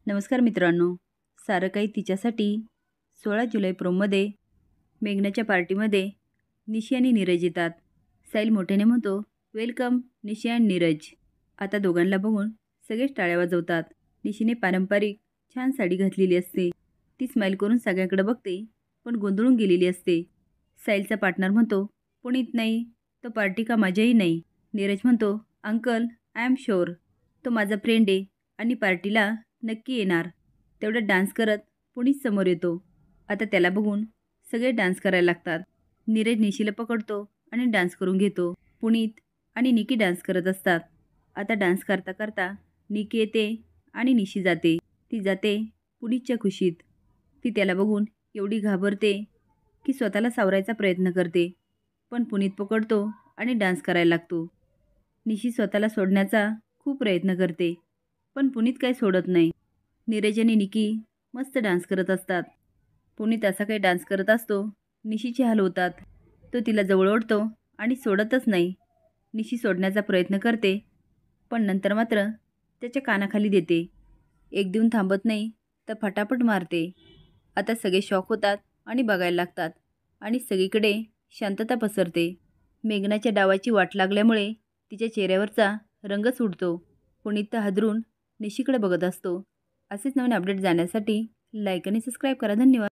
नमस्कार मित्रांनो, सारं काही तिच्यासाठी 16 जुलै प्रोममध्ये मेघनाच्या पार्टीमध्ये निशी आणि नीरज येतात. साहिल मोठ्याने म्हणतो, वेलकम निशी अँड नीरज. आता दोघांना बघून सगळेच टाळ्या वाजवतात. निशीने पारंपरिक छान साडी घातलेली असते. ती स्माईल करून सगळ्यांकडे बघते, पण गोंधळून गेलेली असते. साहिलचा पार्टनर म्हणतो, पुनीत नाही तो पार्टी का मजाही नाही. नीरज म्हणतो, अंकल आय एम शुअर तो माझा फ्रेंड आहे आणि पार्टीला नक्की येणार. तेवढं डान्स करत पुनीत समोर येतो. आता त्याला बघून सगळे डान्स करायला लागतात. नीरज निशीला पकडतो आणि डान्स करून घेतो. पुनीत आणि निकी डान्स करत असतात. आता डान्स करता करता निकी येते आणि निशी जाते. ती जाते पुनीतच्या खुशीत. ती त्याला बघून एवढी घाबरते की स्वतःला सावरायचा प्रयत्न करते, पण पुनीत पकडतो आणि डान्स करायला लागतो. निशी स्वतःला सोडण्याचा खूप प्रयत्न करते, पण पुनीत काही सोडत नाही. नीरज आणि निकी मस्त डान्स करत असतात. पुनीत असा काही डान्स करत असतो, निशीचे हाल होतात. तो तिला जवळ ओढतो आणि सोडतच नाही. निशी सोडण्याचा प्रयत्न करते, पण नंतर मात्र त्याच्या कानाखाली देते. एक देऊन थांबत नाही तर फटाफट मारते. आता सगळे शॉक होतात आणि बघायला लागतात आणि सगळीकडे शांतता पसरते. मेघनाच्या डावाची वाट लागल्यामुळे तिच्या चेहऱ्यावरचा रंगच उडतो. पुनीत तर हादरून निशीकडे बघत असतो. असेच नवीन अपडेट जाण्यासाठी लाईक आणि सबस्क्राईब करा. धन्यवाद.